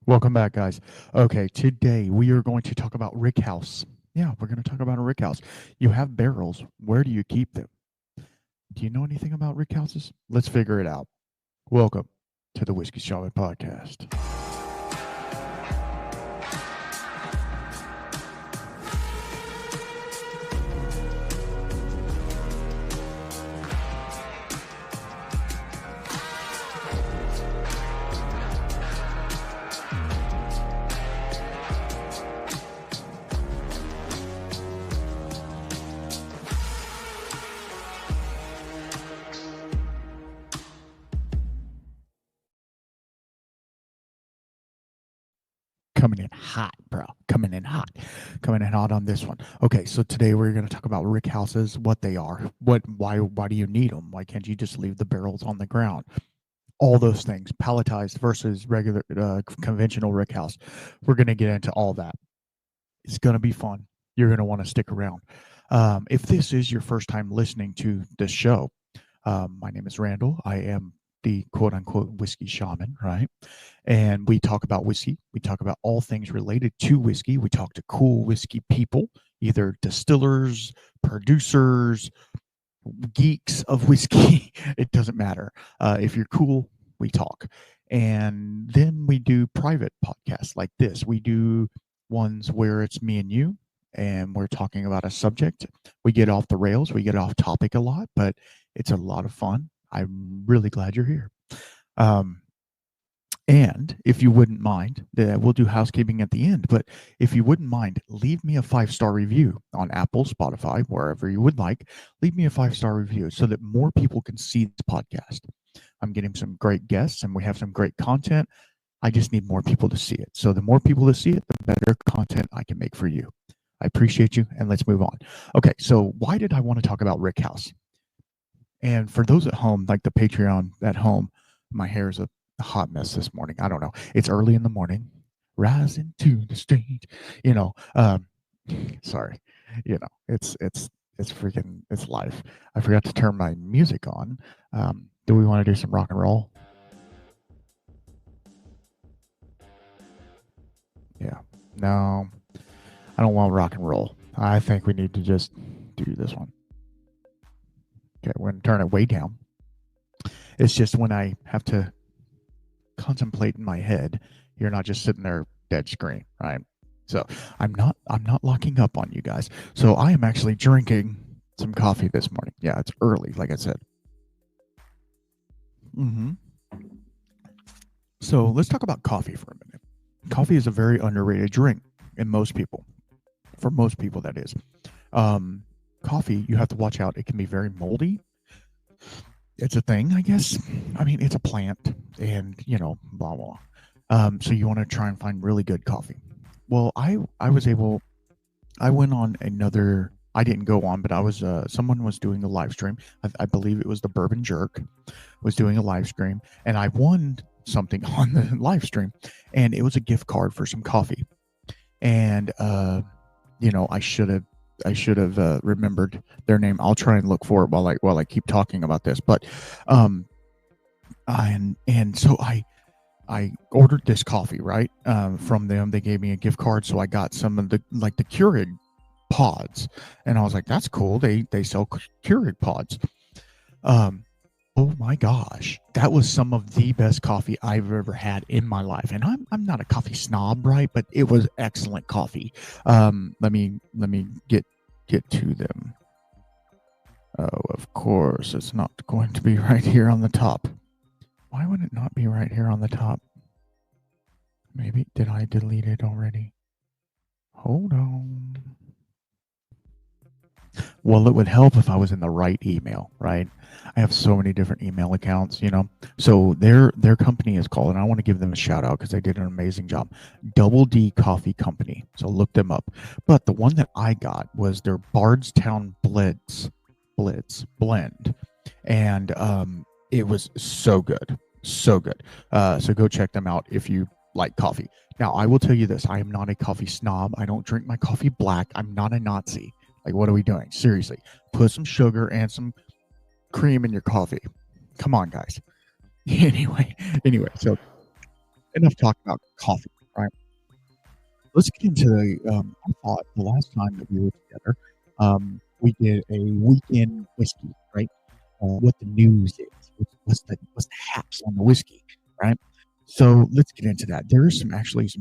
Welcome back, guys. Okay, today we are going to talk about Rickhouse. Yeah, we're going to talk about a Rickhouse. You have barrels. Where do you keep them? Do you know anything about Rickhouses? Let's figure it out. Welcome to the Whiskey Shaman Podcast. Coming in hot, bro. Coming in hot. Coming in hot on this one. Okay, so today we're going to talk about Rickhouses, what they are, why do you need them? Why can't you just leave the barrels on the ground? All those things, palletized versus regular conventional Rickhouse. We're going to get into all that. It's going to be fun. You're going to want to stick around. If this is your first time listening to this show, my name is Randall. I am the quote unquote whiskey shaman, right? And we talk about whiskey. We talk about all things related to whiskey. We talk to cool whiskey people, either distillers, producers, geeks of whiskey. It doesn't matter. If you're cool, we talk. And then we do private podcasts like this. We do ones where it's me and you, and we're talking about a subject. We get off the rails, we get off topic a lot, but it's a lot of fun. I'm really glad you're here. And if you wouldn't mind, we'll do housekeeping at the end, but if you wouldn't mind, leave me a 5-star review on Apple, Spotify, wherever you would like. Leave me a 5-star review so that more people can see this podcast. I'm getting some great guests and we have some great content. I just need more people to see it. So the more people to see it, the better content I can make for you. I appreciate you, and let's move on. Okay, so why did I want to talk about Rickhouse? And for those at home, like the Patreon at home, my hair is a hot mess this morning. I don't know. It's early in the morning, rising to the stage. Sorry. It's freaking, it's life. I forgot to turn my music on. Do we want to do some rock and roll? Yeah. No, I don't want rock and roll. I think we need to just do this one. Okay, we're going to turn it way down. It's just when I have to contemplate in my head, you're not just sitting there dead screen, right? So I'm not locking up on you guys. So I am actually drinking some coffee this morning. Yeah, it's early, like I said. So let's talk about coffee for a minute. Coffee is a very underrated drink in most people. For most people, that is. Coffee, you have to watch out. It can be very moldy. It's a thing, I guess. I mean, it's a plant, and blah blah. So you want to try and find really good coffee. Well, I went on another. I didn't go on, but I was. Someone was doing a live stream. I believe it was the Bourbon Jerk, was doing a live stream, and I won something on the live stream, and it was a gift card for some coffee, and I should have remembered their name. I'll try and look for it while I keep talking about this. But so I ordered this coffee, right, from them. They gave me a gift card, so I got some of the Keurig pods, and I was like, that's cool. They sell Keurig pods. Oh my gosh, that was some of the best coffee I've ever had in my life. And I'm not a coffee snob, right? But it was excellent coffee. Let me get to them. Oh, of course, it's not going to be right here on the top. Why would it not be right here on the top? Maybe, did I delete it already? Hold on. Well, it would help if I was in the right email, right? I have so many different email accounts, So their company is called, and I want to give them a shout out because they did an amazing job. Double D Coffee Company. So look them up. But the one that I got was their Bardstown Blitz blend, and it was so good, so good. So go check them out if you like coffee. Now, I will tell you this: I am not a coffee snob. I don't drink my coffee black. I'm not a Nazi. Like, what are we doing? Seriously, put some sugar and some cream in your coffee. Come on, guys. Anyway, so enough talk about coffee. let's get into I thought the last time that we were together, we did a weekend whiskey, right? What the news is, what's the haps on the whiskey, right? So let's get into that. There is some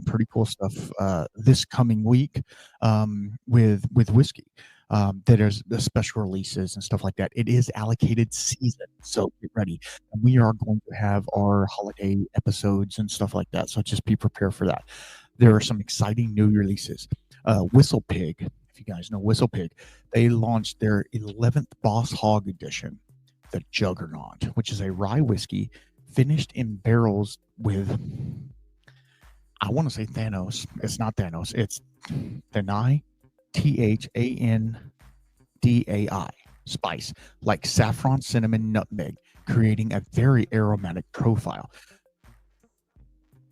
pretty cool stuff this coming week with whiskey. That there's the special releases and stuff like that. It is allocated season, so get ready. And we are going to have our holiday episodes and stuff like that. So just be prepared for that. There are some exciting new releases. Whistle Pig, if you guys know Whistle Pig, they launched their 11th Boss Hog edition, the Juggernaut, which is a rye whiskey finished in barrels with, I want to say Thanos. It's not Thanos. It's Thanai, THANDAI spice, like saffron, cinnamon, nutmeg, creating a very aromatic profile.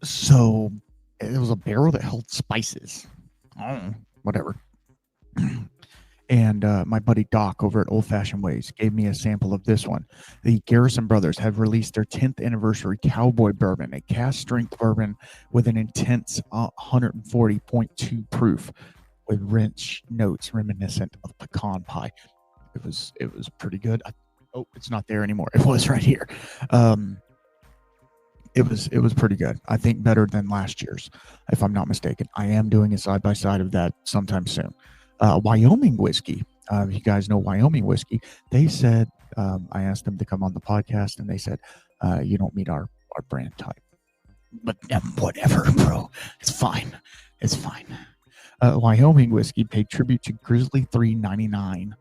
So it was a barrel that held spices. Oh, whatever. And my buddy Doc over at Old Fashioned Ways gave me a sample of this one. The Garrison Brothers have released their 10th anniversary Cowboy Bourbon, a cast strength bourbon with an intense 140.2 proof, with rich notes reminiscent of pecan pie. It was pretty good. It's not there anymore. It was right here. It was pretty good. I think better than last year's, if I'm not mistaken. I am doing a side by side of that sometime soon. Wyoming whiskey. If you guys know Wyoming whiskey, they said, I asked them to come on the podcast, and they said, you don't meet our brand type. But whatever, bro. It's fine. It's fine. Wyoming whiskey paid tribute to Grizzly 399,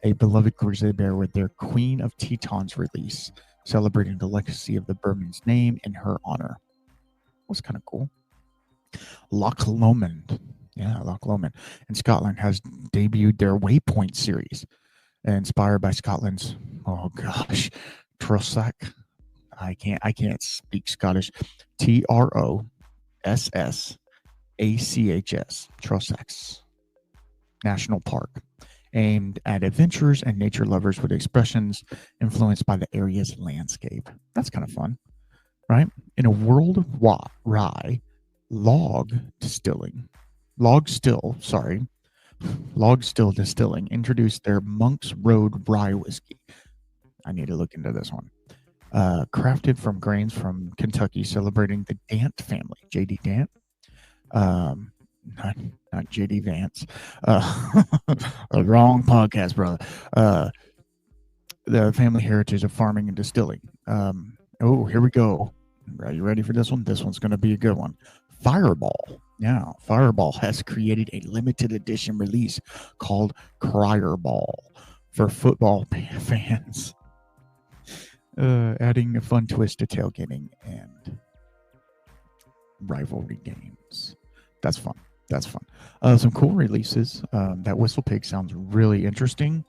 a beloved grizzly bear, with their Queen of Tetons release, celebrating the legacy of the bourbon's name in her honor. That was kind of cool. Loch Lomond. Yeah, Loch Lomond in Scotland has debuted their Waypoint series, inspired by Scotland's, oh gosh, Trossach. I can't speak Scottish. Trossachs, Trossachs National Park, aimed at adventurers and nature lovers with expressions influenced by the area's landscape. That's kind of fun, right? In a world of rye, Log Still Distilling introduced their Monk's Road Rye Whiskey. I need to look into this one. Crafted from grains from Kentucky, celebrating the Dant family. J.D. Dant? Not J.D. Vance. Wrong podcast, brother. The family heritage of farming and distilling. Here we go. Are you ready for this one? This one's going to be a good one. Fireball. Yeah, Fireball has created a limited edition release called Cryerball for football fans, adding a fun twist to tailgating and rivalry games. That's fun. Some cool releases. That Whistle Pig sounds really interesting.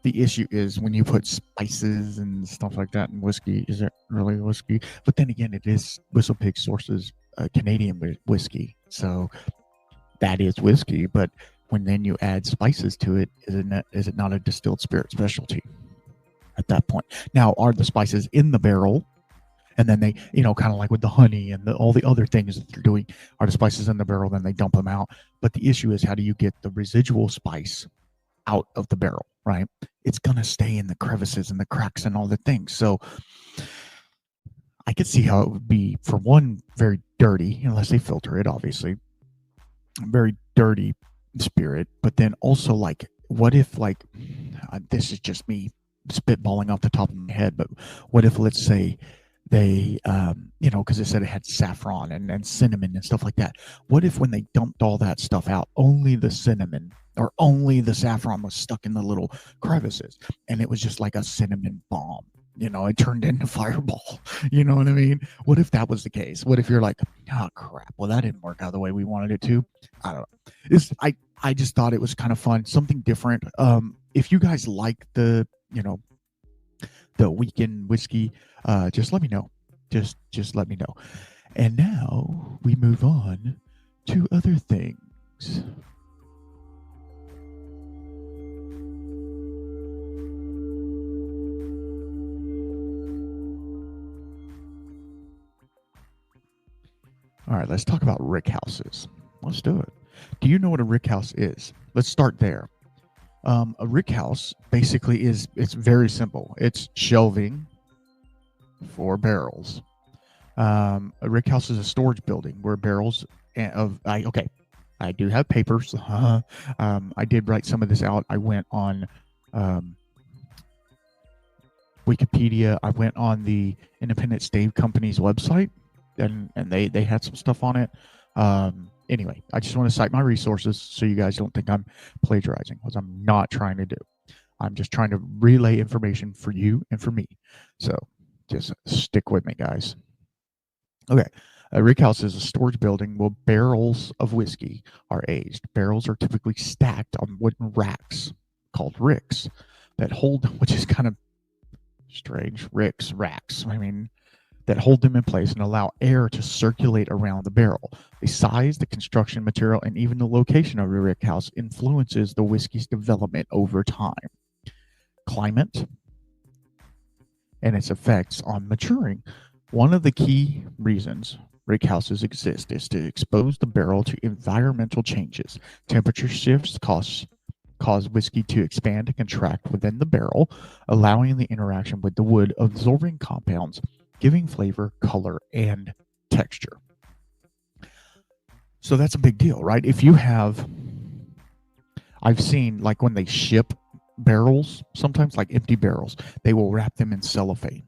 The issue is when you put spices and stuff like that in whiskey, is it really whiskey? But then again, it is Whistle Pig sources Canadian whiskey, so that is whiskey. But when then you add spices to it, is it not a distilled spirit specialty at that point? Now, are the spices in the barrel, and then they, kind of like with the honey and all the other things that they're doing, are the spices in the barrel, then they dump them out? But the issue is, how do you get the residual spice out of the barrel, right? It's going to stay in the crevices and the cracks and all the things. So I could see how it would be, for one, very dirty, unless they filter it, obviously. Very dirty spirit. But then also, like, what if, like, this is just me spitballing off the top of my head, but what if, let's say, they, because they said it had saffron and cinnamon and stuff like that. What if when they dumped all that stuff out, only the cinnamon or only the saffron was stuck in the little crevices, and it was just like a cinnamon bomb? It turned into Fireball. You know what I mean? What if that was the case? What if you're like, oh crap, well, that didn't work out the way we wanted it to? I don't know. I just thought it was kind of fun, something different. If you guys like the weekend whiskey, just let me know. Just let me know. And now we move on to other things. All right, let's talk about Rickhouses. Let's do it. Do you know what a rickhouse is? Let's start there. A rickhouse basically it's very simple. It's shelving for barrels. A rickhouse is a storage building where barrels I do have papers. I did write some of this out. I went on Wikipedia. I went on the Independent Stave Company's website, and they had some stuff on it. Anyway, I just want to cite my resources so you guys don't think I'm plagiarizing, because I'm not trying to do. I'm just trying to relay information for you and for me. So just stick with me, guys. Okay. A rickhouse is a storage building where barrels of whiskey are aged. Barrels are typically stacked on wooden racks called ricks that hold, which is kind of strange, racks. I mean, that hold them in place and allow air to circulate around the barrel. The size, the construction material, and even the location of a rickhouse influences the whiskey's development over time. Climate and its effects on maturing. One of the key reasons rickhouses exist is to expose the barrel to environmental changes. Temperature shifts cause whiskey to expand and contract within the barrel, allowing the interaction with the wood absorbing compounds, giving flavor, color, and texture. So that's a big deal, right? If you have, I've seen like when they ship barrels, sometimes like empty barrels, they will wrap them in cellophane,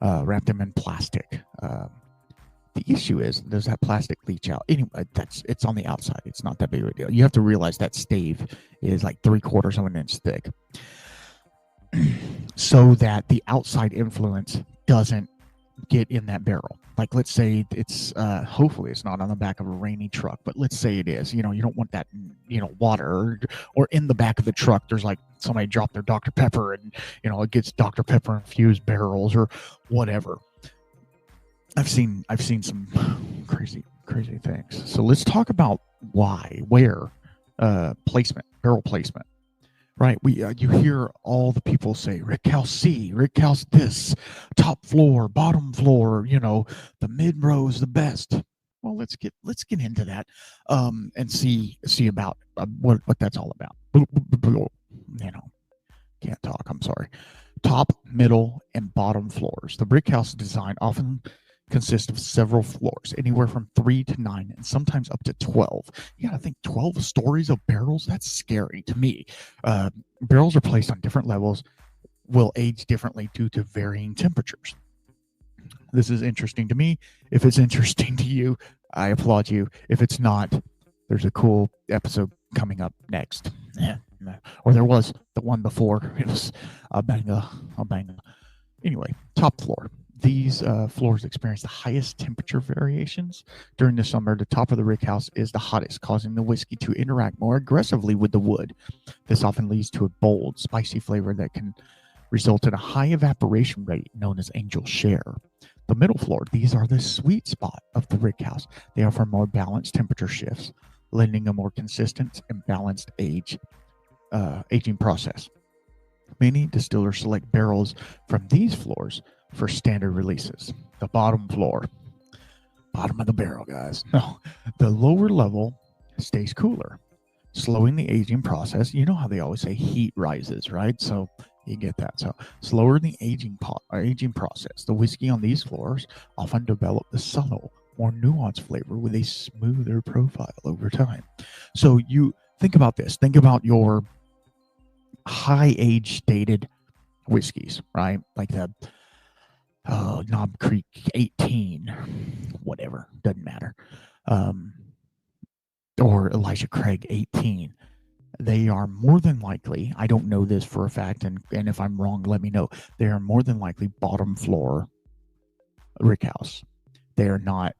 wrap them in plastic. The issue is, does that plastic leach out? Anyway, it's on the outside. It's not that big of a deal. You have to realize that stave is like 3/4 of an inch thick, so that the outside influence doesn't get in that barrel. Like, let's say it's hopefully it's not on the back of a rainy truck, but let's say it is. You don't want that, water or in the back of the truck. There's like somebody dropped their Dr. Pepper, and it gets Dr. Pepper infused barrels or whatever. I've seen some crazy things. So let's talk about where placement, barrel placement. Right, you hear all the people say Rickhouse C, Rickhouse this, top floor, bottom floor. The mid row is the best. Well, let's get into that, and see about what that's all about. Can't talk. I'm sorry. Top, middle, and bottom floors. The Rickhouse design often consists of several floors, anywhere from 3 to 9, and sometimes up to 12. You gotta think 12 stories of barrels? That's scary to me. Barrels are placed on different levels, will age differently due to varying temperatures. This is interesting to me. If it's interesting to you, I applaud you. If it's not, there's a cool episode coming up next. Or there was the one before. It was a banger. Anyway, top floor. These floors experience the highest temperature variations. During the summer, the top of the rickhouse is the hottest, causing the whiskey to interact more aggressively with the wood. This often leads to a bold, spicy flavor that can result in a high evaporation rate known as angel share. The middle floor, these are the sweet spot of the rickhouse. They offer more balanced temperature shifts, lending a more consistent and balanced aging process. Many distillers select barrels from these floors for standard releases. The bottom floor, bottom of the barrel, guys. No, the lower level stays cooler, slowing the aging process. You know how they always say heat rises, right? So you get that. So slower the aging process. The whiskey on these floors often develop the subtle, more nuanced flavor with a smoother profile over time. So you think about this. Think about your high age dated whiskeys, right? Like the Knob Creek 18, whatever, doesn't matter. Or Elijah Craig 18. They are more than likely, I don't know this for a fact, and if I'm wrong, let me know. They are more than likely bottom floor rickhouse. They are not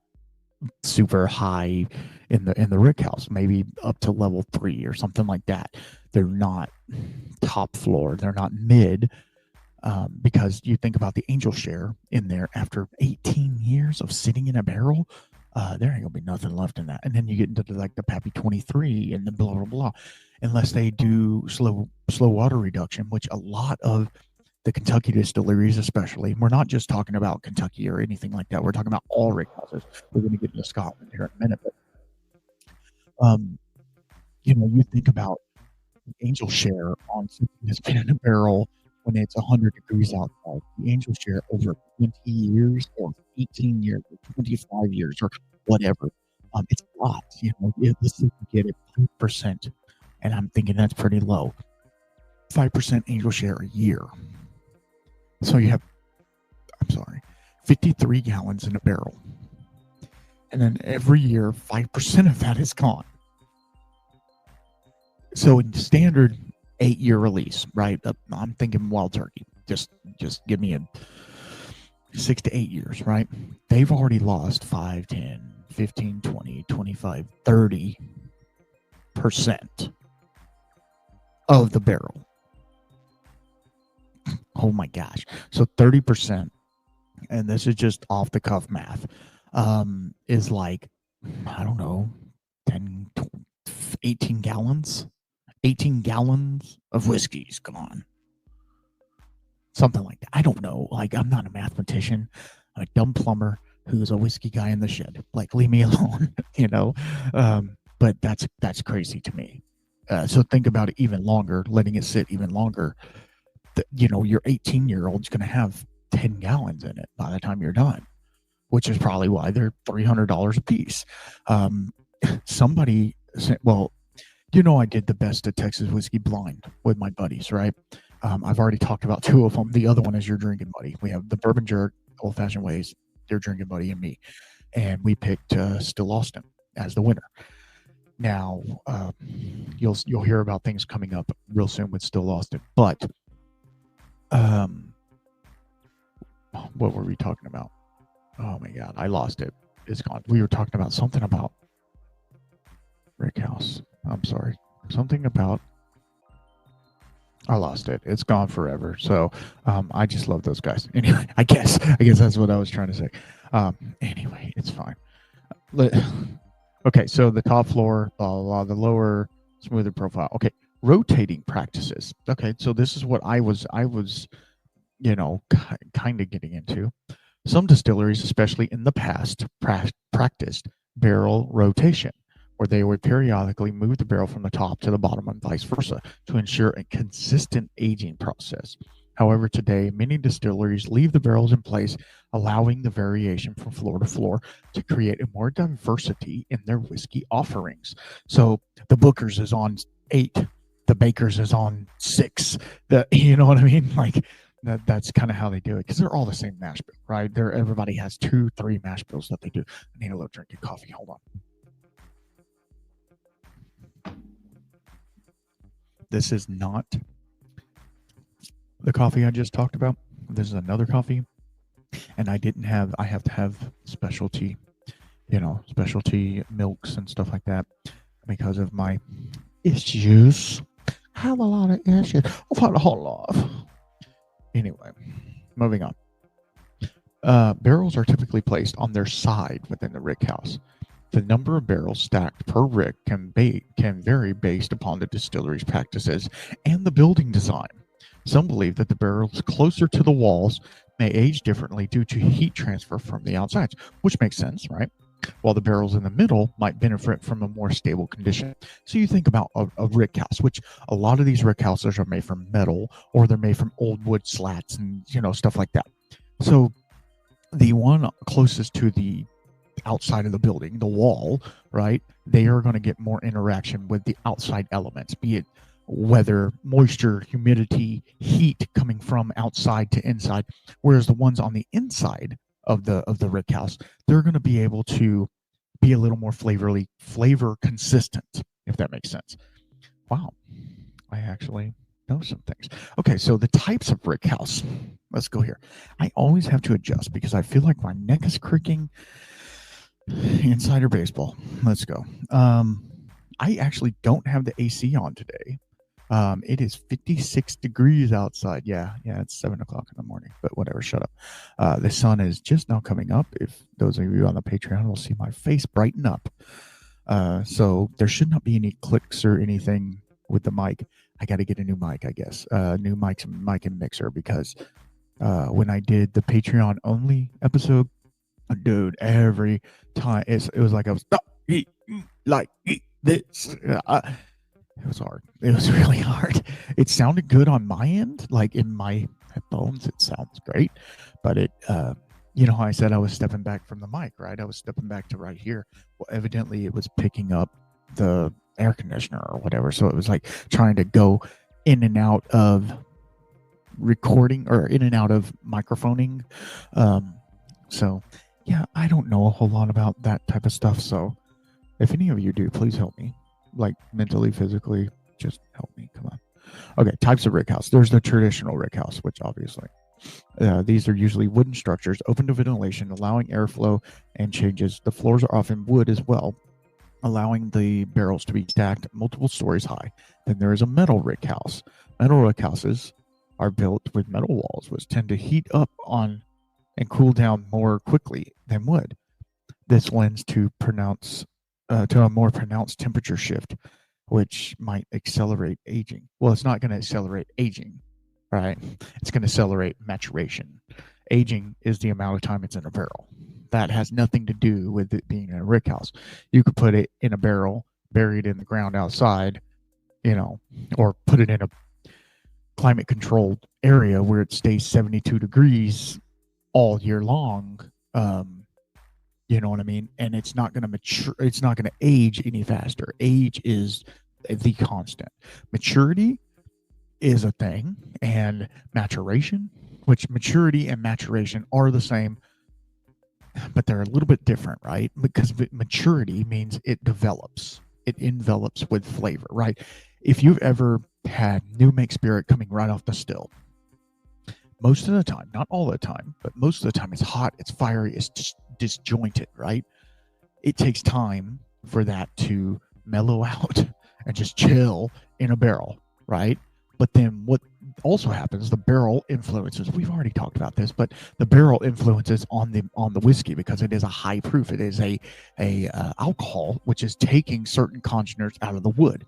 super high in the rickhouse, maybe up to level 3 or something like that. They're not top floor. They're not mid. Because you think about the angel share in there after 18 years of sitting in a barrel, there ain't gonna be nothing left in that. And then you get into the Pappy 23 and the blah blah blah, unless they do slow water reduction, which a lot of the Kentucky distilleries, especially, we're not just talking about Kentucky or anything like that. We're talking about all rickhouses. We're going to get into Scotland here in a minute, but Um, you think about angel share on something that's been in a barrel when it's 100 degrees outside. The angel share over 20 years or 18 years or 25 years or whatever. It's a lot. Let's say you get it 5%, and I'm thinking that's pretty low. 5% angel share a year. So you have, I'm sorry, 53 gallons in a barrel. And then every year, 5% of that is gone. So in standard 8-year release, right? I'm thinking wild turkey. Just give me a 6 to 8 years, right? They've already lost 5, 10, 15, 20, 25, 30% of the barrel. Oh my gosh. So 30%, and this is just off the cuff math, is like, I don't know, 10, 18 gallons. 18 gallons of whiskey's gone. Something like that. I don't know. Like, I'm not a mathematician. I'm a dumb plumber who's a whiskey guy in the shed. Like, leave me alone, but that's crazy to me. So think about it even longer, letting it sit even longer. Your 18-year-old's going to have 10 gallons in it by the time you're done, which is probably why they're $300 a piece. Somebody said, well, I did the best of Texas whiskey blind with my buddies, right? I've already talked about 2 of them. The other one is your drinking buddy. We have the Bourbon Jerk, Old Fashioned Ways, your drinking buddy, and me. And we picked Still Austin as the winner. Now, you'll hear about things coming up real soon with Still Austin. But what were we talking about? Oh my God, I lost it. It's gone. We were talking about something about Rickhouse. I'm sorry. Something about, I lost it. It's gone forever. So I just love those guys. Anyway, I guess that's what I was trying to say. Anyway, it's fine. Okay, so the top floor, blah, blah, blah, the lower, smoother profile. Okay, rotating practices. Okay, so this is what I was kind of getting into. Some distilleries, especially in the past, practiced barrel rotation, where they would periodically move the barrel from the top to the bottom and vice versa to ensure a consistent aging process. However, today, many distilleries leave the barrels in place, allowing the variation from floor to floor to create a more diversity in their whiskey offerings. So the Booker's is on 8, the Baker's is on 6. You know what I mean? Like, that's kind of how they do it, because they're all the same mash bill, right? Everybody has 2, 3 mash bills that they do. I need a little drink of coffee. Hold on. This is not the coffee I just talked about. This is another coffee, and I have to have specialty milks and stuff like that because of my issues. I have a lot of issues. I've had a whole lot. Anyway, moving on. Barrels are typically placed on their side within the rickhouse. The number of barrels stacked per rick can vary based upon the distillery's practices and the building design. Some believe that the barrels closer to the walls may age differently due to heat transfer from the outsides, which makes sense, right? While the barrels in the middle might benefit from a more stable condition. So you think about a rickhouse, which a lot of these rickhouses are made from metal, or they're made from old wood slats and stuff like that. So the one closest to the outside of the building, the wall, right, they are going to get more interaction with the outside elements, be it weather, moisture, humidity, heat coming from outside to inside. Whereas the ones on the inside of the rickhouse, they're going to be able to be a little more flavor consistent, if that makes sense. Wow, I actually know some things. Okay, so the types of rickhouse. Let's go here. I always have to adjust because I feel like my neck is creaking. Insider baseball. Let's go. I actually don't have the AC on today. It is 56 degrees outside. Yeah, it's 7 o'clock in the morning, but whatever, shut up. The sun is just now coming up. If those of you on the Patreon will see my face brighten up. So there should not be any clicks or anything with the mic. I got to get a new mic, I guess. New mic and mixer, because when I did the Patreon only episode, dude, every time it was like I was This, it was hard. It was really hard. It sounded good on my end, like in my headphones. It sounds great, but you know how I said I was stepping back from the mic, right? I was stepping back to right here. Well, evidently it was picking up the air conditioner or whatever, so it was like trying to go in and out of recording or in and out of microphoning. So yeah, I don't know a whole lot about that type of stuff. So if any of you do, please help me. Like mentally, physically, just help me. Come on. Okay, types of rickhouse. There's the traditional rickhouse, which obviously these are usually wooden structures, open to ventilation, allowing airflow and changes. The floors are often wood as well, allowing the barrels to be stacked multiple stories high. Then there is a metal rickhouse. Metal rickhouses are built with metal walls, which tend to heat up on and cool down more quickly than wood. This lends to a more pronounced temperature shift, which might accelerate aging. Well, it's not going to accelerate aging, right? It's going to accelerate maturation. Aging is the amount of time it's in a barrel. That has nothing to do with it being in a rickhouse. You could put it in a barrel, buried in the ground outside, or put it in a climate controlled area where it stays 72 degrees all year long. You know what I mean? And it's not going to mature. It's not going to age any faster. Age is the constant. Maturity is a thing, and maturation, which maturity and maturation are the same, but they're a little bit different, right? Because maturity means it develops, it envelops with flavor, right? If you've ever had new make spirit coming right off the still, most of the time, not all the time, but most of the time, it's hot, it's fiery, it's disjointed, right? It takes time for that to mellow out and just chill in a barrel, right? But then what also happens, the barrel influences, we've already talked about this, but the barrel influences on the whiskey because it is a high proof. It is a alcohol, which is taking certain congeners out of the wood.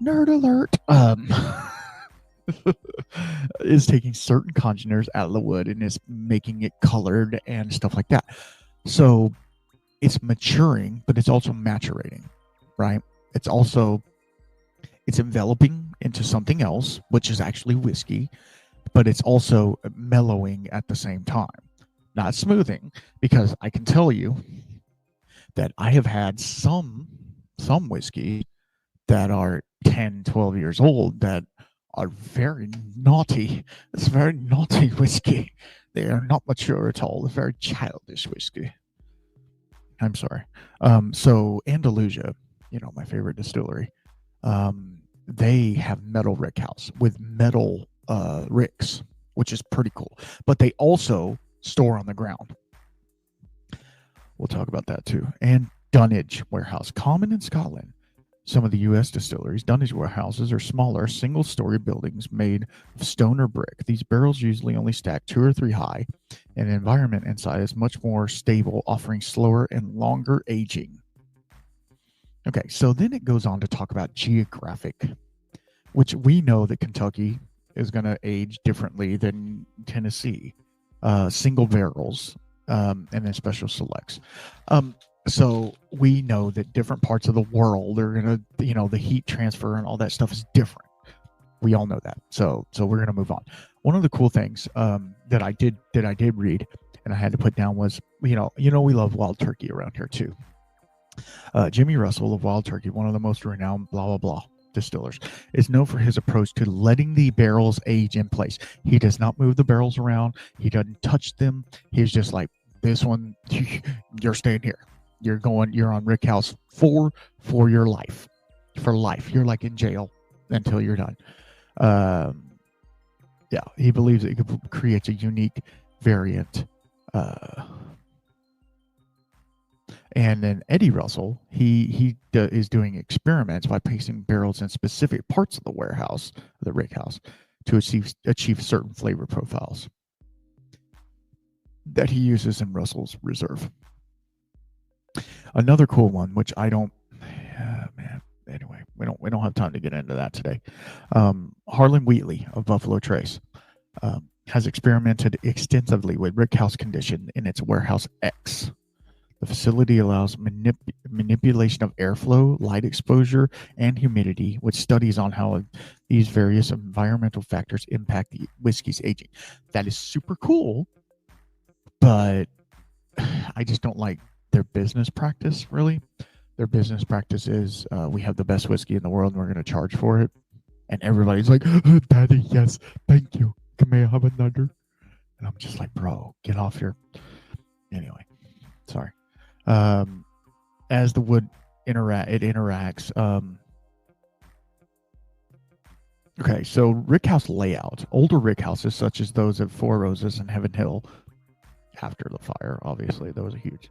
Nerd alert. Is taking certain congeners out of the wood and is making it colored and stuff like that. So it's maturing, but it's also maturating, right? It's enveloping into something else, which is actually whiskey, but it's also mellowing at the same time. Not smoothing, because I can tell you that I have had some whiskey that are 10, 12 years old that are very naughty. It's very naughty whiskey. They are not mature at all. It's very childish whiskey. I'm sorry. So Andalusia, my favorite distillery, they have metal rickhouse with metal ricks, which is pretty cool. But they also store on the ground. We'll talk about that too. And dunnage warehouse, common in Scotland. Some of the U.S. distilleries, dunnage warehouses are smaller, single-story buildings made of stone or brick. These barrels usually only stack 2 or 3 high, and the environment inside is much more stable, offering slower and longer aging. Okay, so then it goes on to talk about geographic, which we know that Kentucky is going to age differently than Tennessee. Single barrels, and then special selects. So we know that different parts of the world are going to, the heat transfer and all that stuff is different. We all know that. So we're going to move on. One of the cool things that I did read and I had to put down was, we love wild turkey around here too. Jimmy Russell of Wild Turkey, one of the most renowned blah, blah, blah distillers, is known for his approach to letting the barrels age in place. He does not move the barrels around. He doesn't touch them. He's just like, this one, you're staying here. You're on Rickhouse for your life. For life. You're like in jail until you're done. Yeah, he believes it creates a unique variant. And then Eddie Russell, he is doing experiments by placing barrels in specific parts of the warehouse, the rickhouse, to achieve certain flavor profiles that he uses in Russell's Reserve. Another cool one, which I don't, anyway, we don't have time to get into that today. Harlan Wheatley of Buffalo Trace has experimented extensively with rickhouse condition in its Warehouse X. The facility allows manipulation of airflow, light exposure, and humidity, with studies on how these various environmental factors impact the whiskey's aging. That is super cool, but I just don't like their business practice, really. Their business practice is we have the best whiskey in the world and we're going to charge for it. And everybody's like, oh, Daddy, yes, thank you. May I have another? And I'm just like, bro, get off your. Anyway, sorry. As the wood interacts. Okay, so Rickhouse layout. Older Rickhouses, such as those at Four Roses and Heaven Hill, after the fire, obviously, that was a huge,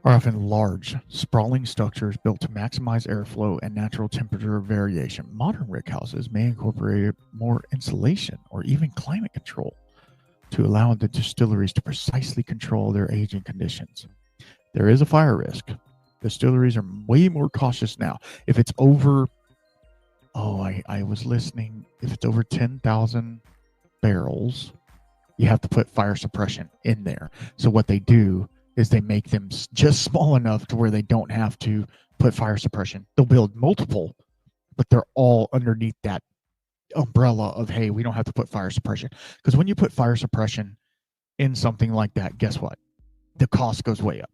are often large, sprawling structures built to maximize airflow and natural temperature variation. Modern rickhouses may incorporate more insulation or even climate control to allow the distilleries to precisely control their aging conditions. There is a fire risk. Distilleries are way more cautious now. If it's over, I was listening, if it's over 10,000 barrels, you have to put fire suppression in there. So what they do is they make them just small enough to where they don't have to put fire suppression. They'll build multiple, but they're all underneath that umbrella of, hey, we don't have to put fire suppression. Because when you put fire suppression in something like that, guess what? The cost goes way up.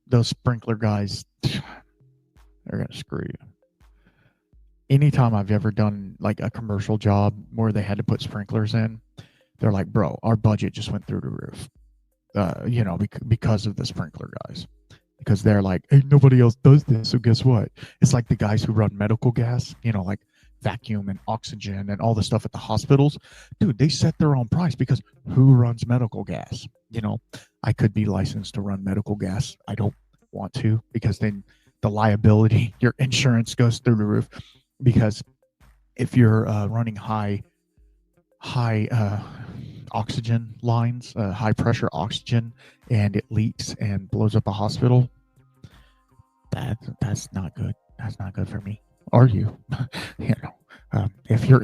Those sprinkler guys, they're going to screw you. Anytime I've ever done like a commercial job where they had to put sprinklers in, they're like, bro, our budget just went through the roof. Because of the sprinkler guys, because they're like, hey, nobody else does this. So guess what? It's like the guys who run medical gas, like vacuum and oxygen and all the stuff at the hospitals. Dude, they set their own price because who runs medical gas? I could be licensed to run medical gas. I don't want to, because then the liability, your insurance goes through the roof. Because if you're running high oxygen lines, high pressure oxygen, and it leaks and blows up a hospital, that's not good. That's not good for me. Are you? If you're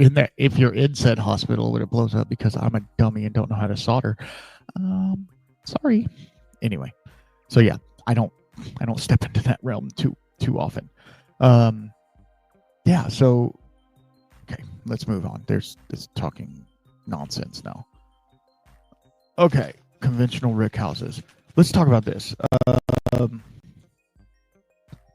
in said hospital when it blows up because I'm a dummy and don't know how to solder, sorry. Anyway, so yeah, I don't step into that realm too often. Yeah. So okay, let's move on. There's this talking nonsense now. Okay, conventional rickhouses. Let's talk about this.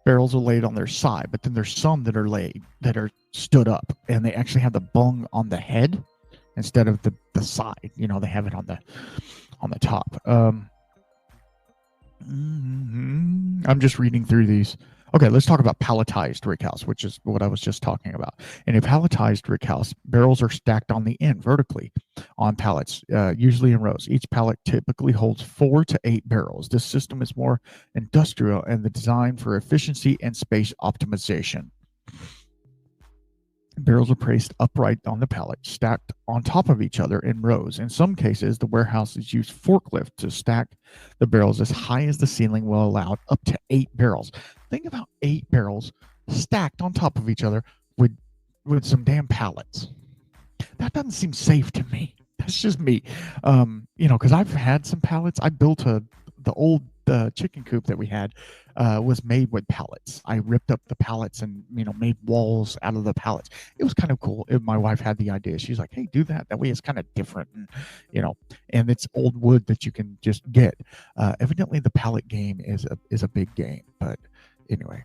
Barrels are laid on their side, but then there's some that are stood up, and they actually have the bung on the head instead of the side. They have it on the top. I'm just reading through these. Okay, let's talk about palletized rickhouse, which is what I was just talking about. In a palletized rickhouse, barrels are stacked on the end vertically on pallets, usually in rows. Each pallet typically holds 4 to 8 barrels. This system is more industrial and designed for efficiency and space optimization. Barrels are placed upright on the pallet, stacked on top of each other in rows. In some cases, the warehouses use forklift to stack the barrels as high as the ceiling will allow, up to 8 barrels. Think about 8 barrels stacked on top of each other with some damn pallets. That doesn't seem safe to me. That's just me. Because I've had some pallets. I built the old chicken coop that we had was made with pallets. I ripped up the pallets and made walls out of the pallets. It was kind of cool. My wife had the idea. She's like, "Hey, do that. That way it's kind of different." And it's old wood that you can just get. Evidently, the pallet game is a big game. But anyway,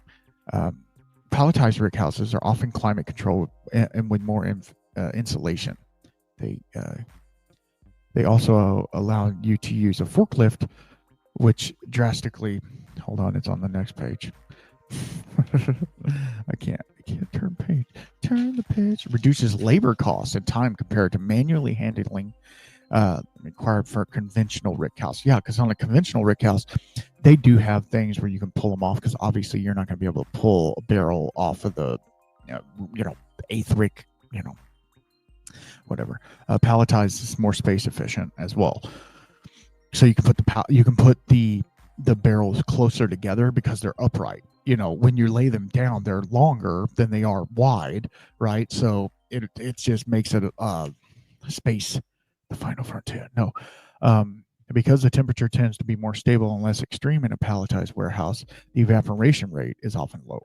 palletized rickhouses are often climate controlled and with more insulation. They also allow you to use a forklift, which drastically, hold on, it's on the next page. I can't turn the page. Reduces labor costs and time compared to manually handling required for a conventional rickhouse. Yeah, because on a conventional rickhouse, they do have things where you can pull them off, because obviously you're not going to be able to pull a barrel off of the eighth rick, whatever. Palletized is more space efficient as well. So you can put the barrels closer together because they're upright. When you lay them down, they're longer than they are wide, right? So it just makes it space. The final frontier. No, And because the temperature tends to be more stable and less extreme in a palletized warehouse, the evaporation rate is often lower.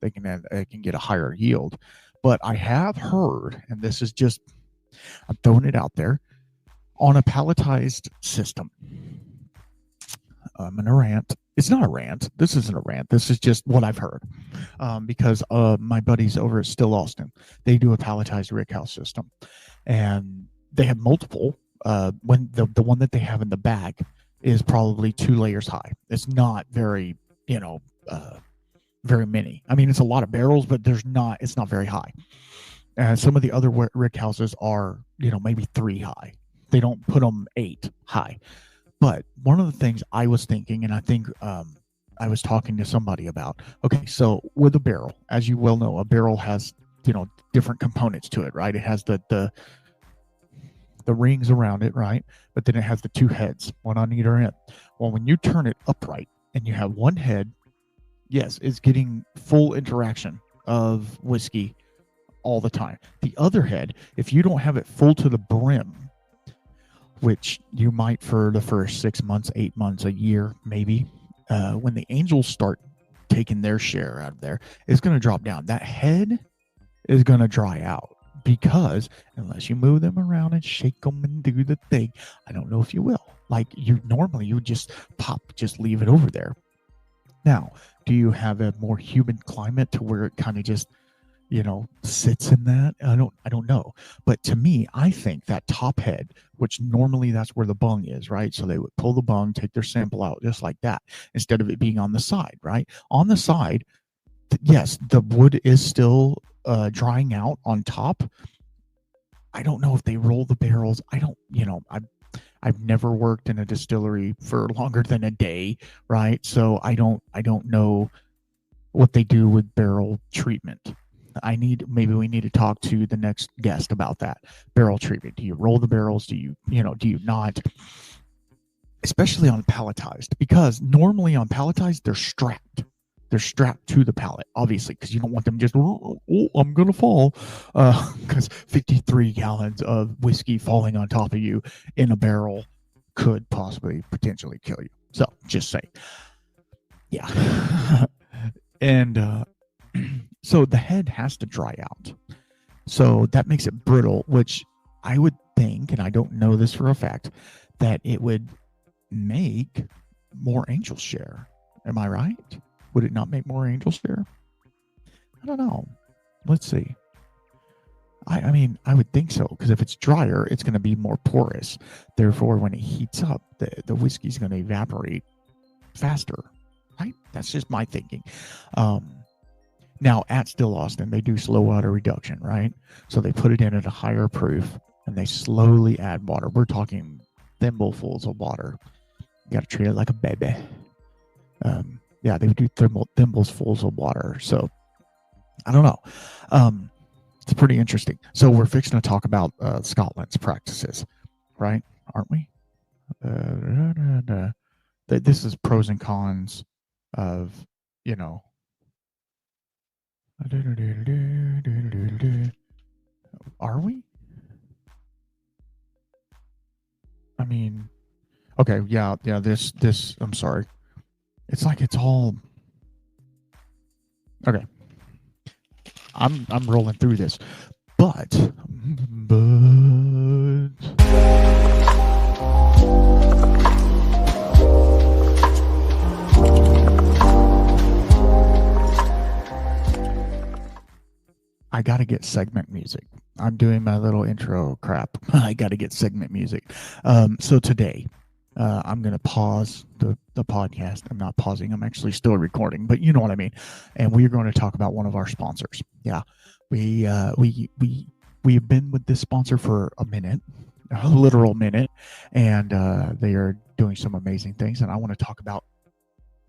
They can get a higher yield. But I have heard, and this is just, I'm throwing it out there, on a palletized system. I'm going to rant. It's not a rant. This isn't a rant. This is just what I've heard. Because my buddies over at Still Austin, they do a palletized Rickhouse system. And they have multiple. When the one that they have in the bag is probably 2 layers high. It's not very, very many. I mean, it's a lot of barrels, but it's not very high. Some of the other Rickhouses are, maybe 3 high. They don't put them 8 high. But one of the things I was thinking, and I think I was talking to somebody about, okay, so with a barrel, as you well know, a barrel has, different components to it, right? It has the rings around it, right? But then it has the 2 heads, one on either end. Well, when you turn it upright and you have one head, yes, it's getting full interaction of whiskey all the time. The other head, if you don't have it full to the brim, which you might for the first 6 months, 8 months, a year, maybe, when the angels start taking their share out of there, it's going to drop down. That head is going to dry out because unless you move them around and shake them and do the thing, I don't know if you will. Like you would just leave it over there. Now, do you have a more humid climate to where it kind of just, sits in that? I don't know. But to me, I think that top head, which normally that's where the bung is, right? So they would pull the bung, take their sample out just like that, instead of it being on the side, right? On the side, yes, the wood is still drying out on top. I don't know if they roll the barrels. I've never worked in a distillery for longer than a day, right? So I don't know what they do with barrel treatment. Maybe we need to talk to the next guest about that. Barrel treatment. Do you roll the barrels? Do you not? Especially on palletized, because normally on palletized, they're strapped. They're strapped to the pallet, obviously, because you don't want them just, I'm going to fall. Because 53 gallons of whiskey falling on top of you in a barrel could potentially kill you. So, just say. Yeah. And so the head has to dry out. So that makes it brittle, which I would think, and I don't know this for a fact, that it would make more angel share. Am I right? Would it not make more angel share? I don't know. Let's see. I mean, I would think so, because if it's drier, it's going to be more porous. Therefore, when it heats up, the whiskey's going to evaporate faster, right? That's just my thinking. Now, at Still Austin, they do slow water reduction, right? So they put it in at a higher proof, and they slowly add water. We're talking thimblefuls of water. You got to treat it like a baby. Yeah, they do thimblesfuls of water. So, I don't know. It's pretty interesting. So we're fixing to talk about Scotland's practices, right? Aren't we? This is pros and cons of, Are we? I mean, okay, yeah, this, I'm sorry. It's like it's all, okay. I'm rolling through this, but I got to get segment music. I'm doing my little intro crap. I got to get segment music. So today, I'm going to pause the podcast. I'm not pausing. I'm actually still recording, but you know what I mean. And we're going to talk about one of our sponsors. Yeah, we have been with this sponsor for a minute, a literal minute, and they are doing some amazing things. And I want to talk about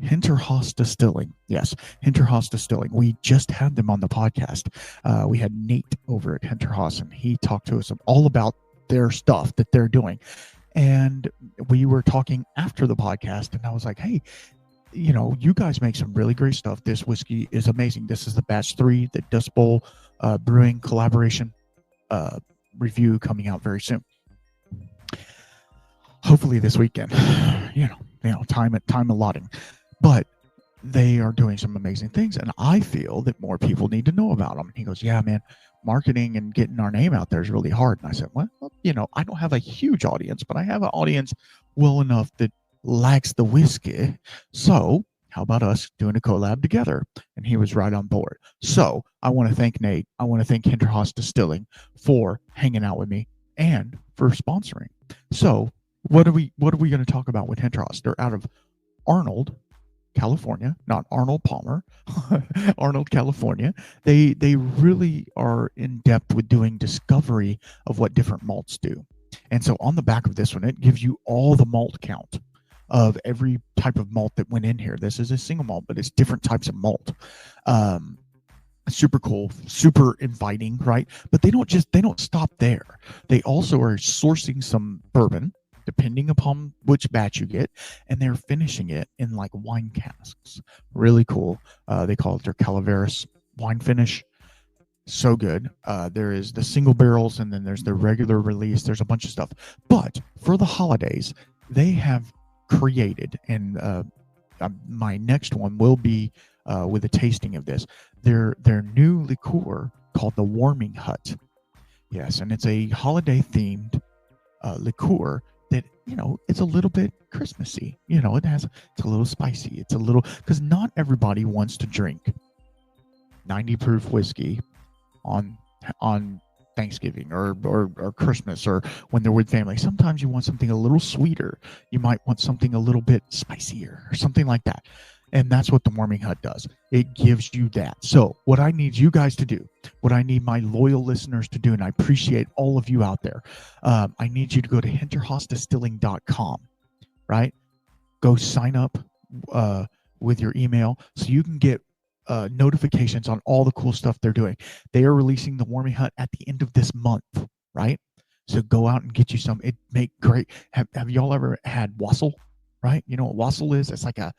Hinterhouse Distilling. Yes, Hinterhouse Distilling. We just had them on the podcast. We had Nate over at Hinterhouse, and he talked to us all about their stuff that they're doing. And we were talking after the podcast, and I was like, hey, you guys make some really great stuff. This whiskey is amazing. This is the batch 3, the Dust Bowl Brewing collaboration review coming out very soon. hopefully this weekend. Time allotting, but they are doing some amazing things, and I feel that more people need to know about them. And he goes, yeah, man, marketing and getting our name out there is really hard. And I said, well, I don't have a huge audience, but I have an audience well enough that likes the whiskey. So how about us doing a collab together? And he was right on board. So I want to thank Nate. I want to thank Hinterhouse Distilling for hanging out with me and for sponsoring. So what are we going to talk about with Hinterhouse? They're out of Arnold, California, not Arnold Palmer, Arnold, California. They really are in depth with doing discovery of what different malts do. And so on the back of this one, it gives you all the malt count of every type of malt that went in here. This is a single malt, but it's different types of malt. Super cool, super inviting, right? But they don't stop there. They also are sourcing some bourbon, depending upon which batch you get, and they're finishing it in like wine casks. Really cool. They call it their Calaveras wine finish. So good. There is the single barrels, and then there's the regular release. There's a bunch of stuff. But for the holidays, they have created, and my next one will be with a tasting of this, their new liqueur called the Warming Hut. Yes, and it's a holiday themed liqueur that, it's a little bit Christmassy. It's a little spicy. It's a little, because not everybody wants to drink 90 proof whiskey on Thanksgiving or Christmas or when they're with family. Sometimes you want something a little sweeter. You might want something a little bit spicier or something like that. And that's what the Warming Hut does. It gives you that. So what I need you guys to do, what I need my loyal listeners to do, and I appreciate all of you out there, I need you to go to hinterhostdistilling.com, right? Go sign up with your email so you can get notifications on all the cool stuff they're doing. They are releasing the Warming Hut at the end of this month, right? So go out and get you some. It make great. Have y'all ever had wassail, right? You know what wassail is? It's like a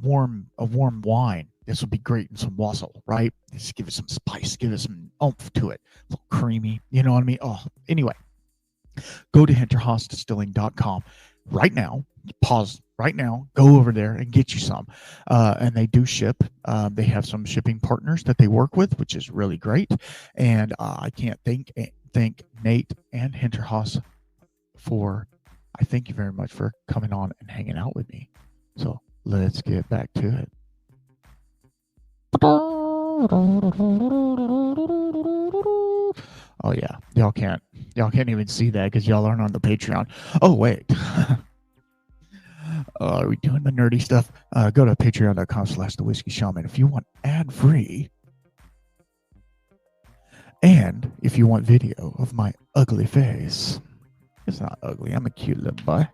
warm wine. This would be great in some wassail, right? Just give it some spice, give it some oomph to it. A little creamy, you know what I mean? Oh, anyway, go to hinterhostdistilling.com right now. Pause right now. Go over there and get you some. And they do ship. They have some shipping partners that they work with, which is really great. And I can't thank Nate and Hinterhouse for. I thank you very much for coming on and hanging out with me. So let's get back to it. Oh yeah, y'all can't even see that because y'all aren't on the Patreon. Oh wait, are we doing the nerdy stuff? Go to patreon.com/thewhiskeyshaman if you want ad-free, and if you want video of my ugly face. It's not ugly. I'm a cute little boy.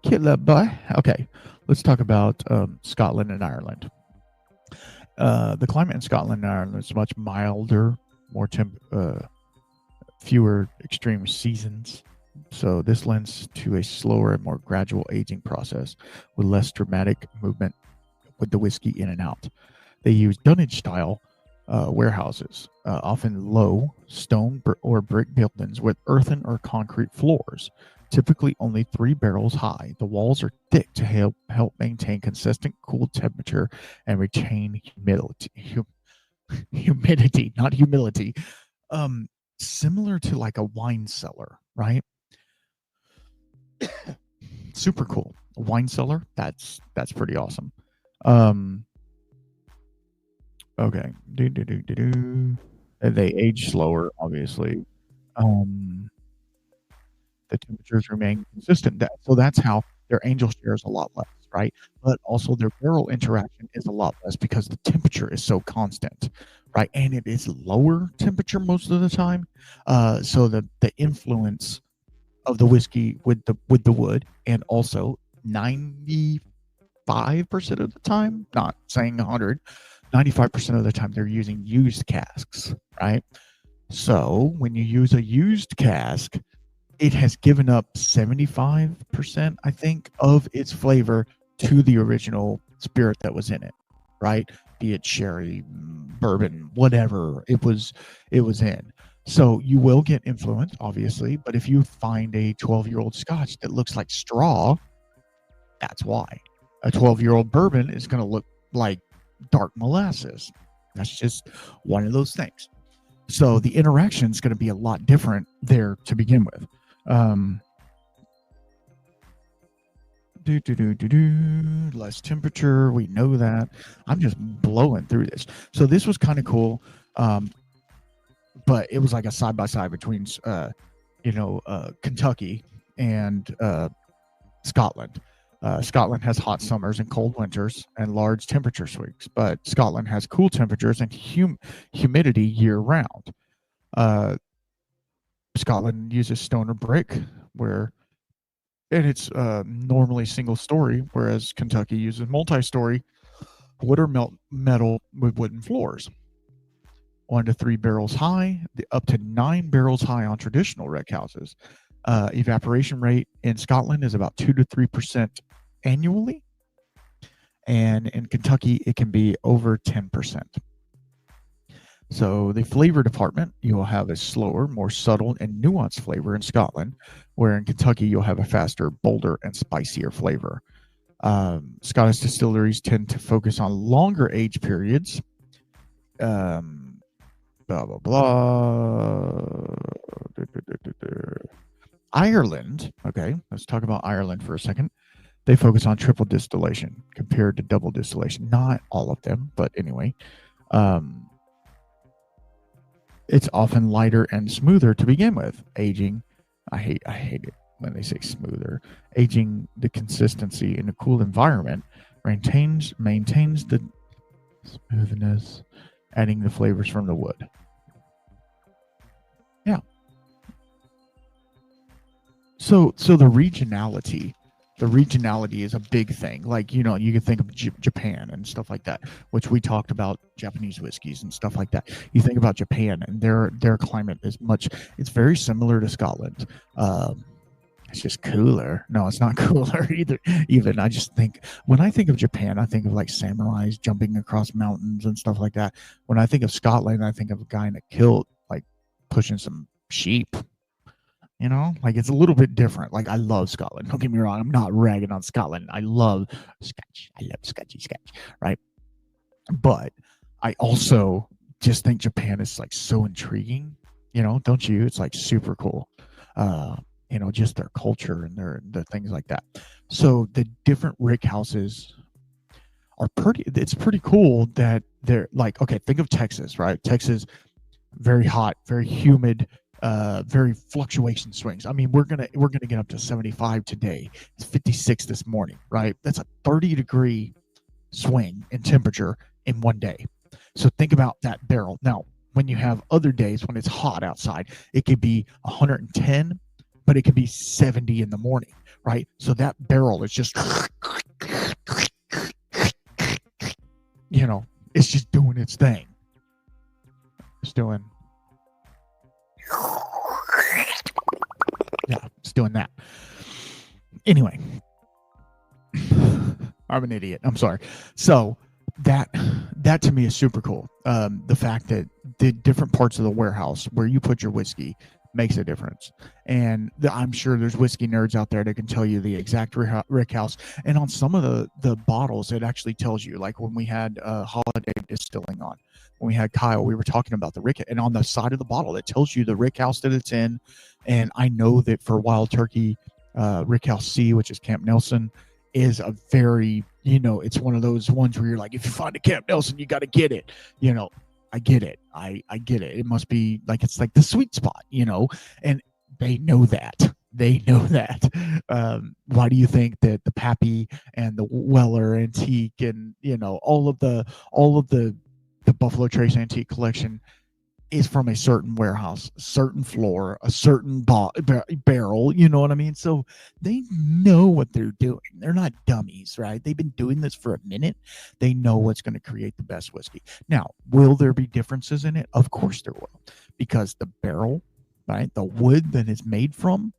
Okay, let's talk about Scotland and Ireland. The climate in Scotland and Ireland is much milder, more fewer extreme seasons. So this lends to a slower and more gradual aging process with less dramatic movement with the whiskey in and out. They use dunnage style warehouses, often low stone or brick buildings with earthen or concrete floors, typically only 3 barrels high. The walls are thick to help maintain consistent cool temperature and retain humidity, not humility. Similar to like a wine cellar, right? Super cool. A wine cellar, that's pretty awesome. Okay. They age slower, obviously. The temperatures remain consistent. So that's how their angel share is a lot less, right? But also their barrel interaction is a lot less because the temperature is so constant, right? And it is lower temperature most of the time. So the influence of the whiskey with the wood, and also 95% of the time, not saying 100, 95% of the time they're using used casks, right? So when you use a used cask, it has given up 75%, I think, of its flavor to the original spirit that was in it, right? Be it sherry, bourbon, whatever it was in. So you will get influence, obviously, but if you find a 12-year-old Scotch that looks like straw, that's why. A 12-year-old bourbon is going to look like dark molasses. That's just one of those things. So the interaction is going to be a lot different there to begin with. Less temperature, we know that. I'm just blowing through this. So this was kind of cool, but it was like a side by side between Kentucky and Scotland. Scotland has hot summers and cold winters and large temperature swings, but Scotland has cool temperatures and humidity year round. Scotland uses stone or brick, and it's normally single story, whereas Kentucky uses multi-story wood or metal with wooden floors. 1 to 3 barrels high, up to 9 barrels high on traditional rickhouses. Evaporation rate in Scotland is about 2 to 3% annually, and in Kentucky it can be over 10%. So the flavor department, you will have a slower, more subtle and nuanced flavor in Scotland, where in Kentucky you'll have a faster, bolder, and spicier flavor. Scottish distilleries tend to focus on longer age periods. Blah, blah, blah. Ireland, okay, let's talk about Ireland for a second. They focus on triple distillation compared to double distillation. Not all of them, but anyway. It's often lighter and smoother to begin with. Aging, I hate it when they say smoother. Aging the consistency in a cool environment maintains the smoothness, adding the flavors from the wood. Yeah. So the regionality is a big thing. Like, you can think of Japan and stuff like that, which we talked about, Japanese whiskeys and stuff like that. You think about Japan and their climate it's very similar to Scotland. It's just cooler. No, it's not cooler either. Even when I think of Japan, I think of like samurais jumping across mountains and stuff like that. When I think of Scotland, I think of a guy in a kilt, like pushing some sheep. Like it's a little bit different. Like I love Scotland. Don't get me wrong. I'm not ragging on Scotland. I love Scotch. I love Scotchy Scotch, right? But I also just think Japan is like so intriguing. Don't you? It's like super cool. Just their culture and their things like that. So the different rickhouses are it's pretty cool that they're like, okay, think of Texas, right? Texas, very hot, very humid, very fluctuation swings. I mean, we're gonna get up to 75 today. It's 56 this morning, right? That's a 30-degree swing in temperature in one day. So think about that barrel. Now, when you have other days when it's hot outside, it could be 110, but it could be 70 in the morning, right? So that barrel is just, it's just doing its thing. It's doing. Yeah, it's doing that. Anyway, I'm an idiot. I'm sorry. So that to me is super cool. The fact that the different parts of the warehouse where you put your whiskey makes a difference. And I'm sure there's whiskey nerds out there that can tell you the exact Rickhouse. And on some of the bottles, it actually tells you, like when we had Holiday Distilling on, when we had Kyle, we were talking about the Rick, and on the side of the bottle, it tells you the Rickhouse that it's in. And I know that for Wild Turkey, Rickhouse C, which is Camp Nelson, is a very, it's one of those ones where you're like, if you find a Camp Nelson, you got to get it. I get it. I get it. It must be like, it's like the sweet spot, and they know that. They know that. Why do you think that the Pappy and the Weller Antique and, all of the Buffalo Trace Antique Collection is from a certain warehouse, certain floor, a certain barrel, you know what I mean? So they know what they're doing. They're not dummies, right? They've been doing this for a minute. They know what's going to create the best whiskey. Now, will there be differences in it? Of course there will, because the barrel, right, the wood that it's made from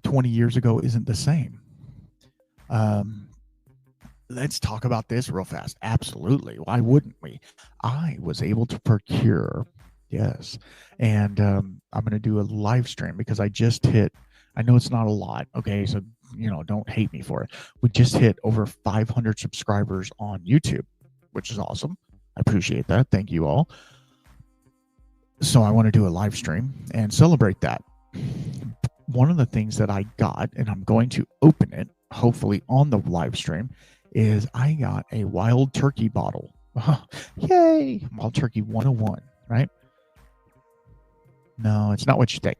20 years ago isn't the same. Let's talk about this real fast. Absolutely. Why wouldn't we? I was able to procure Yes. And I'm going to do a live stream because I just hit, I know it's not a lot. Okay. So, don't hate me for it. We just hit over 500 subscribers on YouTube, which is awesome. I appreciate that. Thank you all. So I want to do a live stream and celebrate that. One of the things that I got, and I'm going to open it, hopefully on the live stream, is I got a wild turkey bottle. Yay! Wild Turkey 101, right? No, it's not what you think.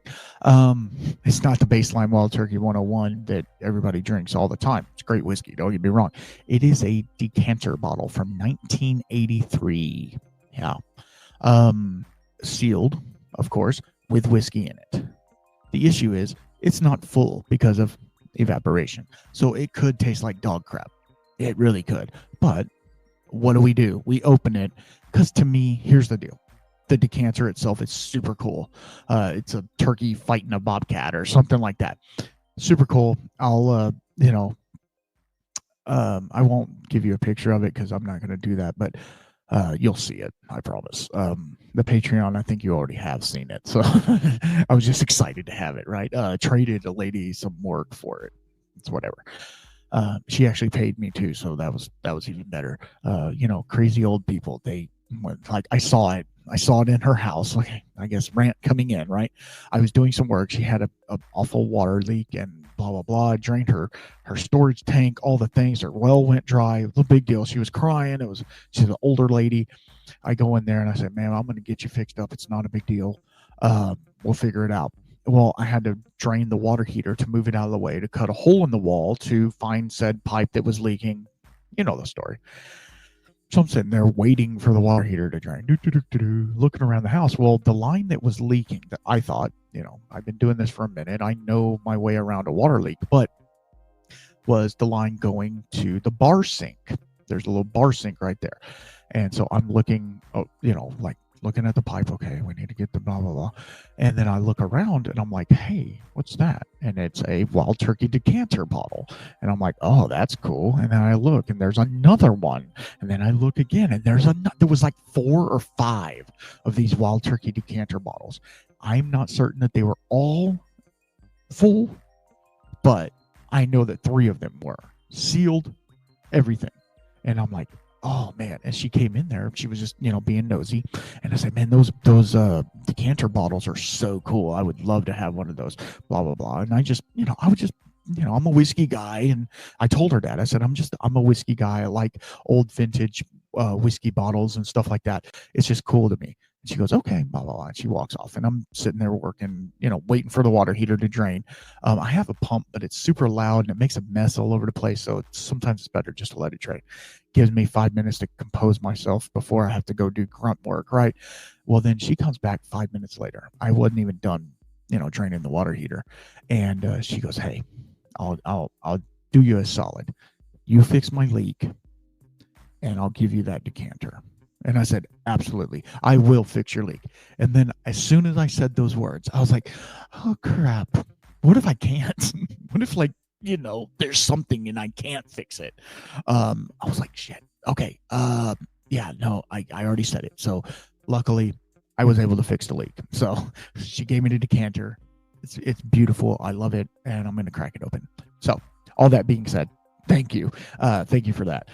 It's not the baseline Wild Turkey 101 that everybody drinks all the time. It's great whiskey, don't get me wrong. It is a decanter bottle from 1983. Yeah. Sealed, of course, with whiskey in it. The issue is it's not full because of evaporation. So it could taste like dog crap. It really could. But what do? We open it because, to me, here's the deal. The decanter itself is super cool. It's a turkey fighting a bobcat or something like that. Super cool. I'll, I won't give you a picture of it because I'm not going to do that, but you'll see it, I promise. The Patreon, I think you already have seen it. So I was just excited to have it, right? Traded a lady some work for it. It's whatever. She actually paid me too, so that was even better. Crazy old people, they went, like, I saw it in her house, like, I guess rant coming in, right? I was doing some work. She had a awful water leak and blah blah blah. I drained her storage tank, all the things. Her well went dry. It was a big deal. She was crying. She's an older lady. I go in there and I said, "Ma'am, I'm going to get you fixed up. It's not a big deal. We'll figure it out." Well, I had to drain the water heater to move it out of the way, to cut a hole in the wall to find said pipe that was leaking. You know the story. So I'm sitting there waiting for the water heater to drain, looking around the house. Well, the line that was leaking, that I thought, I've been doing this for a minute, I know my way around a water leak, but was the line going to the bar sink. There's a little bar sink right there. And so I'm looking, looking at the pipe. Okay, we need to get the blah, blah, blah. And then I look around and I'm like, hey, what's that? And it's a Wild Turkey decanter bottle. And I'm like, oh, that's cool. And then I look and there's another one. And then I look again and there was like 4 or 5 of these Wild Turkey decanter bottles. I'm not certain that they were all full, but I know that 3 of them were sealed, everything. And I'm like, oh man. And she came in there, she was just being nosy, and I said, man, those decanter bottles are so cool. I would love to have one of those, blah blah blah. And I just I'm a whiskey guy, and I told her that. I said, I'm a whiskey guy. I like old vintage whiskey bottles and stuff like that. It's just cool to me. And she goes, okay, blah, blah, blah. And she walks off, and I'm sitting there working, waiting for the water heater to drain. I have a pump, but it's super loud and it makes a mess all over the place. So sometimes it's better just to let it drain. Gives me 5 minutes to compose myself before I have to go do grunt work, right? Well, then she comes back 5 minutes later. I wasn't even done, draining the water heater. And she goes, hey, I'll do you a solid. You fix my leak and I'll give you that decanter. And I said, absolutely, I will fix your leak. And then as soon as I said those words, I was like, oh, crap. What if I can't? What if, there's something and I can't fix it? I was like, shit. Okay. Yeah, no, I already said it. So luckily, I was able to fix the leak. So she gave me the decanter. It's beautiful. I love it. And I'm going to crack it open. So all that being said, thank you. Thank you for that.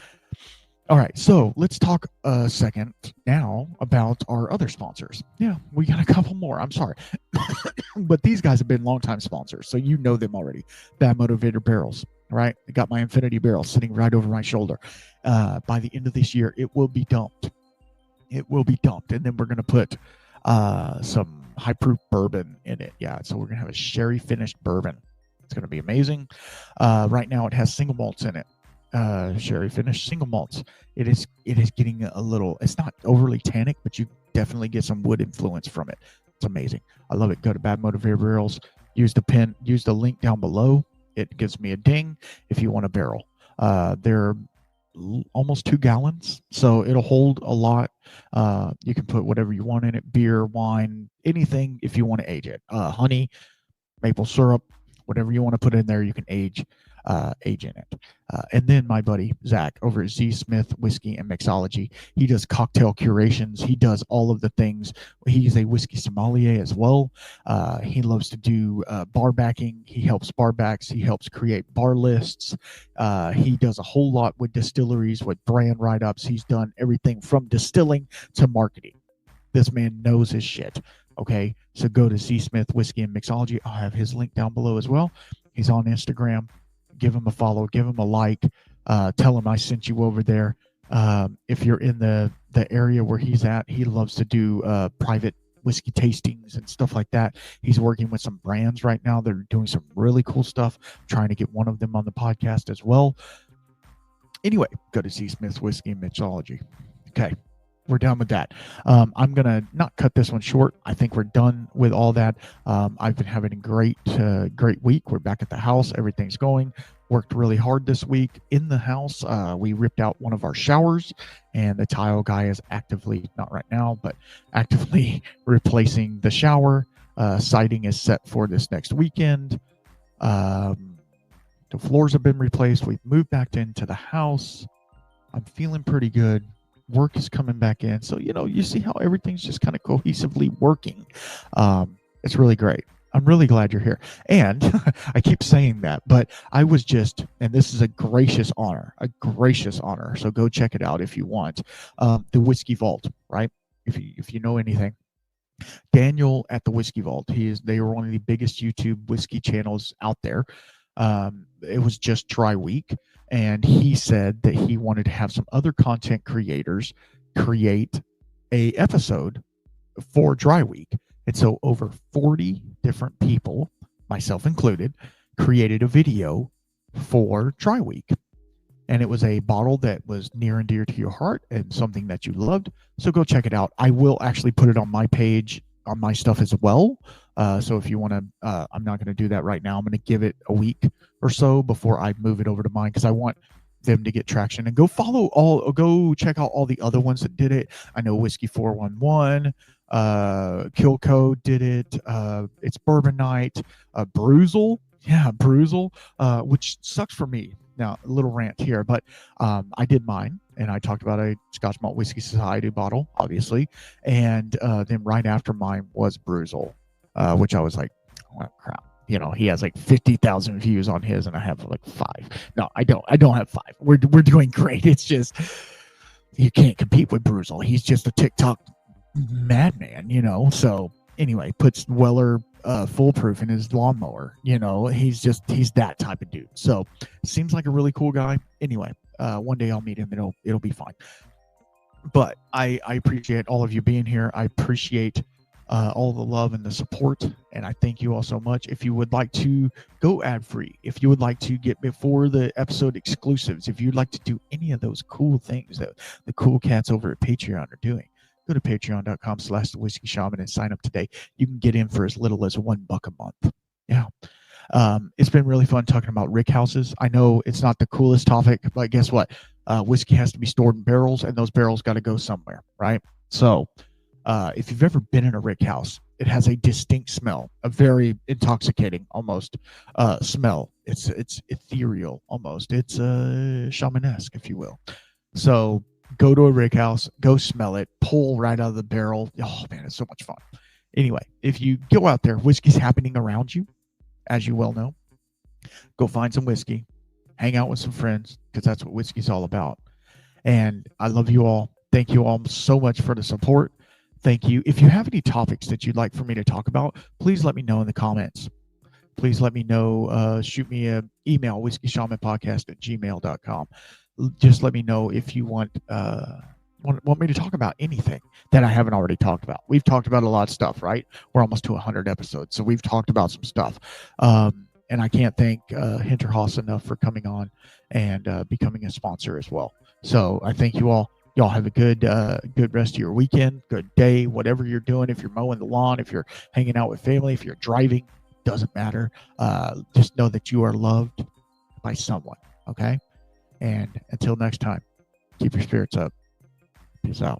All right, so let's talk a second now about our other sponsors. Yeah, we got a couple more. I'm sorry. But these guys have been longtime sponsors, so you know them already. Bad Motivator Barrels, right? I got my infinity barrel sitting right over my shoulder. By the end of this year, it will be dumped. It will be dumped, and then we're going to put some high-proof bourbon in it. Yeah, so we're going to have a sherry-finished bourbon. It's going to be amazing. Right now, it has single malts in it. Sherry finished single malts. It is getting a little, it's not overly tannic, but you definitely get some wood influence from it. It's amazing. I love it. Go to Bad Motivator Barrels. Use the link down below. It gives me a ding if you want a barrel. They're almost 2 gallons, so it'll hold a lot. You can put whatever you want in it, beer, wine, anything, if you want to age it. Honey, maple syrup, whatever you want to put in there, you can age. age in it. And then my buddy Zach over at Z Smith Whiskey and Mixology, he does cocktail curations. He does all of the things. He's a whiskey sommelier as well. He loves to do bar backing. He helps bar backs. He helps create bar lists. He does a whole lot with distilleries, with brand write-ups. He's done everything from distilling to marketing. This man knows his shit. Okay, so go to Z Smith Whiskey and Mixology. I'll have his link down below as well. He's on Instagram. Give him a follow. Give him a like. Tell him I sent you over there. If you're in the area where he's at, he loves to do private whiskey tastings and stuff like that. He's working with some brands right now that are doing some really cool stuff. I'm trying to get one of them on the podcast as well. Anyway, go to Z Smith Whiskey and Mixology. Okay. We're done with that. I'm going to not cut this one short. I think we're done with all that. I've been having a great week. We're back at the house. Everything's going. Worked really hard this week in the house. We ripped out one of our showers, and the tile guy is actively, not right now, but actively replacing the shower. Siding is set for this next weekend. The floors have been replaced. We've moved back into the house. I'm feeling pretty good. Work is coming back in. So, you see how everything's just kind of cohesively working. It's really great. I'm really glad you're here. And I keep saying that, but I was just, and this is a gracious honor. So go check it out if you want. The Whiskey Vault, right? If you know anything. Daniel at the Whiskey Vault, they were one of the biggest YouTube whiskey channels out there. It was just Dry Week. And he said that he wanted to have some other content creators create a episode for Dry Week. And so over 40 different people, myself included, created a video for Dry Week. And it was a bottle that was near and dear to your heart and something that you loved. So go check it out. I will actually put it on my page, on my stuff as well. So if you want to, I'm not going to do that right now. I'm going to give it a week or so before I move it over to mine, because I want them to get traction. And go check out all the other ones that did it. I know Whiskey 411, Kilco did it. It's Bourbon Night, Bruzel. Yeah, Bruzel, which sucks for me. Now, a little rant here, but I did mine, and I talked about a Scotch Malt Whiskey Society bottle, obviously. And then right after mine was Bruzel, which I was like, oh, crap. He has like 50,000 views on his, and I have like 5. No, I don't have 5. We're doing great. It's just, you can't compete with Bruzel. He's just a TikTok madman, So anyway, puts Weller foolproof in his lawnmower. He's that type of dude. So seems like a really cool guy. Anyway, one day I'll meet him, and it'll be fine. But I appreciate all of you being here. I appreciate all the love and the support, and I thank you all so much. If you would like to go ad-free, if you would like to get before the episode exclusives, if you'd like to do any of those cool things that the cool cats over at Patreon are doing, go to patreon.com/thewhiskeyshaman and sign up today. You can get in for as little as $1 a month. Yeah. It's been really fun talking about Rickhouses. I know it's not the coolest topic, but guess what? Whiskey has to be stored in barrels, and those barrels got to go somewhere, right? So if you've ever been in a Rickhouse, it has a distinct smell, a very intoxicating almost smell. It's ethereal almost. It's shamanesque, if you will. So go to a Rickhouse, go smell it, pull right out of the barrel. Oh man, it's so much fun. Anyway, if you go out there, whiskey's happening around you, as you well know. Go find some whiskey, hang out with some friends, because that's what whiskey's all about. And I love you all. Thank you all so much for the support. Thank you. If you have any topics that you'd like for me to talk about, please let me know in the comments. Please let me know. Shoot me an email, whiskeyshamanpodcast@gmail.com. Just let me know if you want me to talk about anything that I haven't already talked about. We've talked about a lot of stuff, right? We're almost to 100 episodes, so we've talked about some stuff. And I can't thank Hinterhouse enough for coming on and becoming a sponsor as well. So I thank you all. Y'all have a good rest of your weekend, good day, whatever you're doing. If you're mowing the lawn, if you're hanging out with family, if you're driving, doesn't matter. Just know that you are loved by someone, okay? And until next time, keep your spirits up. Peace out.